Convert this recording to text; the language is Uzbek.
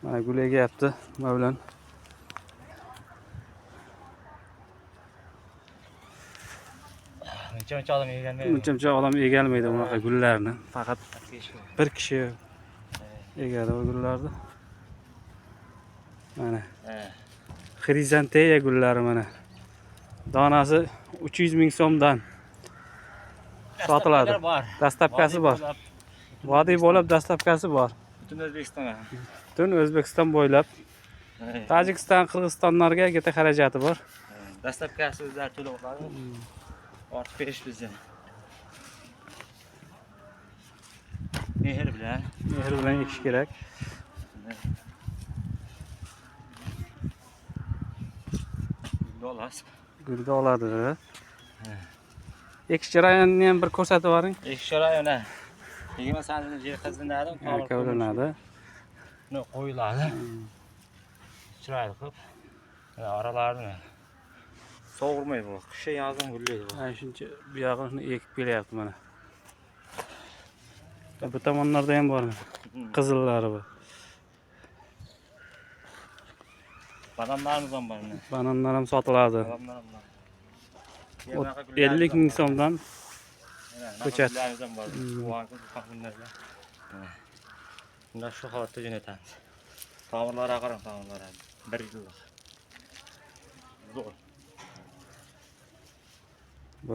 Mana gul egayapti Mavlon. Uncha odam yeganmaydi. Uncha odam egalmaydi bunaqa gullarni. Faqat bir kishi egadi bu gullarni. Mana. Xrizanteya gullari mana. Donasi 300 ming so'mdan sotiladi. Dastlabkasi bor. Vodiy bo'lib dastlabkasi bor. Butun O'zbekistonga. Butun O'zbekiston bo'ylab Tojikiston, Qirg'izistonlarga geta xarajati bor. Dastlabkasi o'zlari to'lab oladi. Ortiq berish bizga. Mehr bilan ekish kerak. Gulda oladi. Ekish jarayonini ham bir ko'rsatib boring. Ekish jarayoni. 20 santimetr yer qazinadi, Kavlanadi. Buni qo'yiladi. Chiroyli qilib. Aralarini sovurmay bu. Qish yozin gullaydi bu. Ana shuncha bu yog'ini ekib kelyapti mana. Bu tomonlarda ham bor. Qizillari bu. Bananlarimiz ham bor. Bananlar ham sotiladi. 50 ming so'mdan ko'chat. Bunlar shu holatda jo'natamiz. Tomirlarga qarang, tomirlarga. 1 yillik. Zo'r.